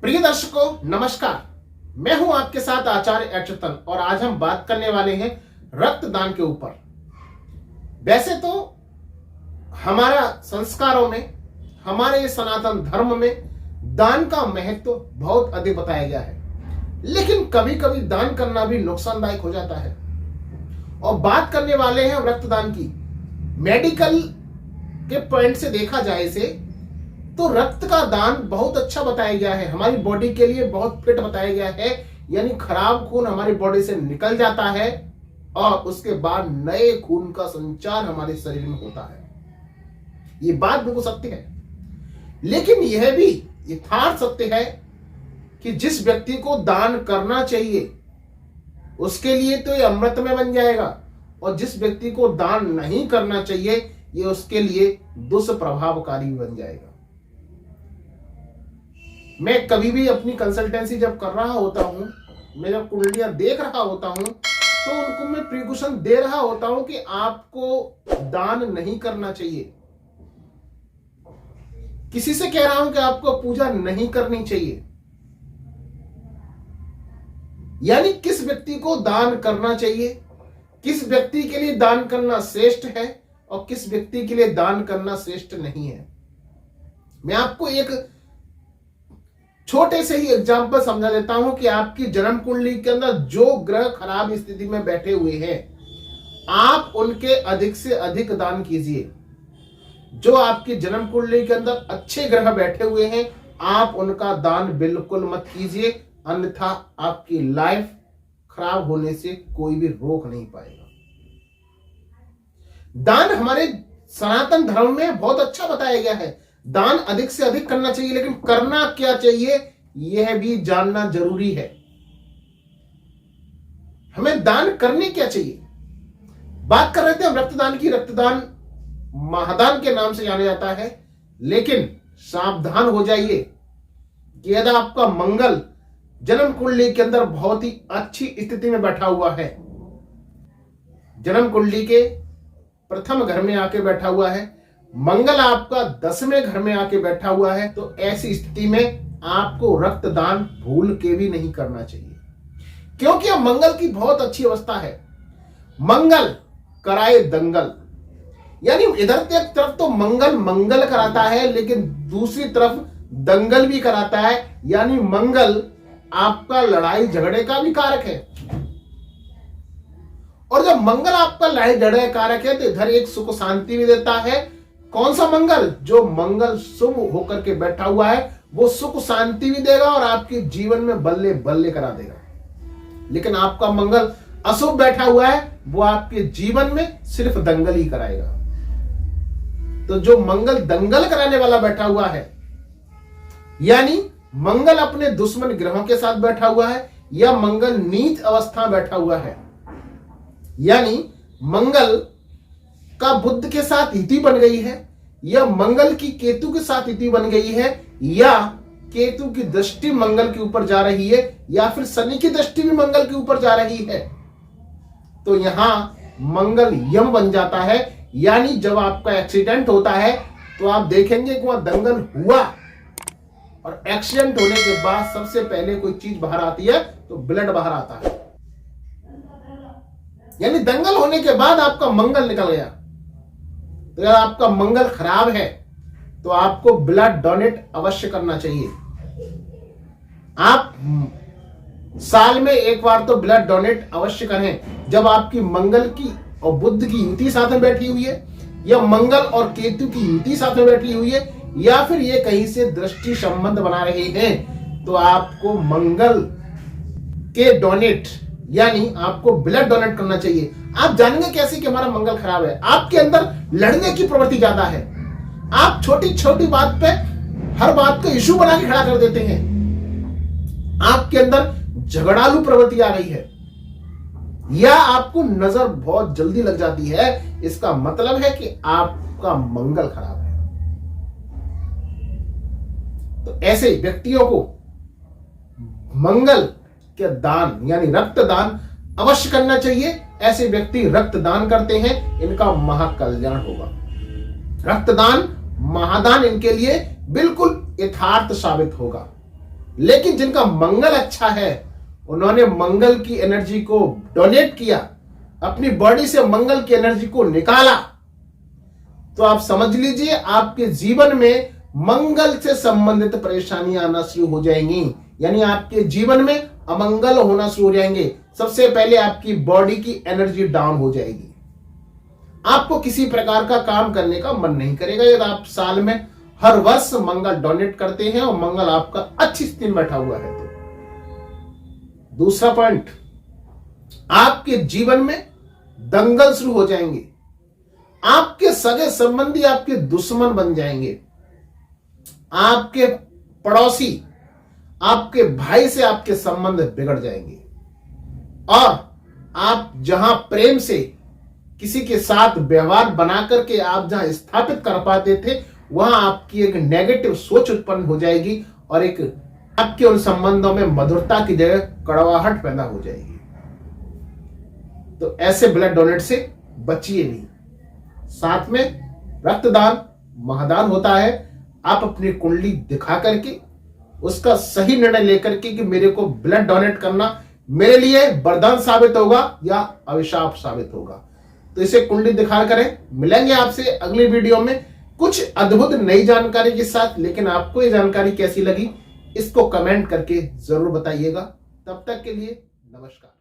प्रिय दर्शकों नमस्कार। मैं हूं आपके साथ आचार्य अच्युतन और आज हम बात करने वाले हैं रक्तदान के ऊपर। वैसे तो हमारा संस्कारों में, हमारे सनातन धर्म में दान का महत्व बहुत अधिक बताया गया है, लेकिन कभी कभी दान करना भी नुकसानदायक हो जाता है। और बात करने वाले हैं रक्तदान की। मेडिकल के पॉइंट से देखा जाए इसे तो रक्त का दान बहुत अच्छा बताया गया है, हमारी बॉडी के लिए बहुत फिट बताया गया है। यानी खराब खून हमारी बॉडी से निकल जाता है और उसके बाद नए खून का संचार हमारे शरीर में होता है। ये बात बिल्कुल सत्य है, लेकिन यह भी यथार्थ सत्य है कि जिस व्यक्ति को दान करना चाहिए उसके लिए तो ये अमृत में बन जाएगा, और जिस व्यक्ति को दान नहीं करना चाहिए ये उसके लिए दुष्प्रभावकारी बन जाएगा। मैं कभी भी अपनी कंसल्टेंसी जब कर रहा होता हूं, मैं जब कुंडलियां देख रहा होता हूं, तो उनको मैं प्रिकॉशन दे रहा होता हूं कि आपको दान नहीं करना चाहिए। किसी से कह रहा हूं कि आपको पूजा नहीं करनी चाहिए। यानी किस व्यक्ति को दान करना चाहिए, किस व्यक्ति के लिए दान करना श्रेष्ठ है और किस व्यक्ति के लिए दान करना श्रेष्ठ नहीं है। मैं आपको एक छोटे से ही एग्जाम्पल समझा देता हूं कि आपकी जन्म कुंडली के अंदर जो ग्रह खराब स्थिति में बैठे हुए हैं, आप उनके अधिक से अधिक दान कीजिए। जो आपकी जन्म कुंडली के अंदर अच्छे ग्रह बैठे हुए हैं, आप उनका दान बिल्कुल मत कीजिए, अन्यथा आपकी लाइफ खराब होने से कोई भी रोक नहीं पाएगा। दान हमारे सनातन धर्म में बहुत अच्छा बताया गया है। दान अधिक से अधिक करना चाहिए, लेकिन करना क्या चाहिए यह भी जानना जरूरी है। हमें दान करने क्या चाहिए। बात कर रहे थे हम रक्तदान की। रक्तदान महादान के नाम से जाना जाता है, लेकिन सावधान हो जाइए कि यदि आपका मंगल जन्म कुंडली के अंदर बहुत ही अच्छी स्थिति में बैठा हुआ है, जन्म कुंडली के प्रथम घर में आके बैठा हुआ है, मंगल आपका 10वें घर में आके बैठा हुआ है, तो ऐसी स्थिति में आपको रक्तदान भूल के भी नहीं करना चाहिए, क्योंकि अब मंगल की बहुत अच्छी अवस्था है। मंगल कराए दंगल, यानी इधर एक तरफ तो मंगल मंगल कराता है, लेकिन दूसरी तरफ दंगल भी कराता है। यानी मंगल आपका लड़ाई झगड़े का भी कारक है, और जब मंगल आपका लड़ाई झगड़े कारक है तो इधर एक सुख शांति भी देता है। कौन सा मंगल? जो मंगल शुभ होकर के बैठा हुआ है वो सुख शांति भी देगा और आपके जीवन में बल्ले बल्ले करा देगा। लेकिन आपका मंगल अशुभ बैठा हुआ है, वो आपके जीवन में सिर्फ दंगल ही कराएगा। तो जो मंगल दंगल कराने वाला बैठा हुआ है, यानी मंगल अपने दुश्मन ग्रहों के साथ बैठा हुआ है, या मंगल नीच अवस्था बैठा हुआ है, यानी मंगल का बुध के साथ युति बन गई है, या मंगल की केतु के साथ युति बन गई है, या केतु की दृष्टि मंगल के ऊपर जा रही है, या फिर शनि की दृष्टि भी मंगल के ऊपर जा रही है, तो यहां मंगल यम बन जाता है। यानी जब आपका एक्सीडेंट होता है तो आप देखेंगे कि वहां दंगल हुआ, और एक्सीडेंट होने के बाद सबसे पहले कोई चीज बाहर आती है तो ब्लड बाहर आता है। यानी दंगल होने के बाद आपका मंगल निकल गया। तो अगर आपका मंगल खराब है तो आपको ब्लड डोनेट अवश्य करना चाहिए। आप साल में एक बार तो ब्लड डोनेट अवश्य करें। जब आपकी मंगल की और बुध की युति साथ में बैठी हुई है, या मंगल और केतु की युति साथ में बैठी हुई है, या फिर ये कहीं से दृष्टि संबंध बना रहे हैं, तो आपको मंगल के डोनेट यानी आपको ब्लड डोनेट करना चाहिए। आप जानेंगे कैसे कि हमारा मंगल खराब है? आपके अंदर लड़ने की प्रवृत्ति ज्यादा है। आप छोटी छोटी बात पे हर बात को इशू बना के खड़ा कर देते हैं। आपके अंदर झगड़ालू प्रवृत्ति आ गई है, या आपको नजर बहुत जल्दी लग जाती है। इसका मतलब है कि आपका मंगल खराब है। तो ऐसे व्यक्तियों को मंगल के दान यानी रक्तदान अवश्य करना चाहिए। ऐसे व्यक्ति रक्तदान करते हैं, इनका महाकल्याण होगा। रक्तदान महादान इनके लिए बिल्कुल यथार्थ साबित होगा। लेकिन जिनका मंगल अच्छा है, उन्होंने मंगल की एनर्जी को डोनेट किया, अपनी बॉडी से मंगल की एनर्जी को निकाला, तो आप समझ लीजिए आपके जीवन में मंगल से संबंधित परेशानियां आना शुरू हो जाएंगी। यानी आपके जीवन में अमंगल होना शुरू हो जाएंगे। सबसे पहले आपकी बॉडी की एनर्जी डाउन हो जाएगी, आपको किसी प्रकार का काम करने का मन नहीं करेगा यदि आप साल में हर वर्ष मंगल डोनेट करते हैं और मंगल आपका अच्छी स्थिति में बैठा हुआ है। तो दूसरा पॉइंट, आपके जीवन में दंगल शुरू हो जाएंगे, आपके सगे संबंधी आपके दुश्मन बन जाएंगे, आपके पड़ोसी, आपके भाई से आपके संबंध बिगड़ जाएंगे, और आप जहां प्रेम से किसी के साथ व्यवहार बना करके आप जहां स्थापित कर पाते थे, वहां आपकी एक नेगेटिव सोच उत्पन्न हो जाएगी और एक आपके उन संबंधों में मधुरता की जगह कड़वाहट पैदा हो जाएगी। तो ऐसे ब्लड डोनेट से बचिए नहीं। साथ में रक्तदान महादान होता है। आप अपनी कुंडली दिखा करके उसका सही निर्णय लेकर के कि मेरे को ब्लड डोनेट करना मेरे लिए वरदान साबित होगा या अभिशाप साबित होगा, तो इसे कुंडली दिखा करें। मिलेंगे आपसे अगली वीडियो में कुछ अद्भुत नई जानकारी के साथ। लेकिन आपको ये जानकारी कैसी लगी इसको कमेंट करके जरूर बताइएगा। तब तक के लिए नमस्कार।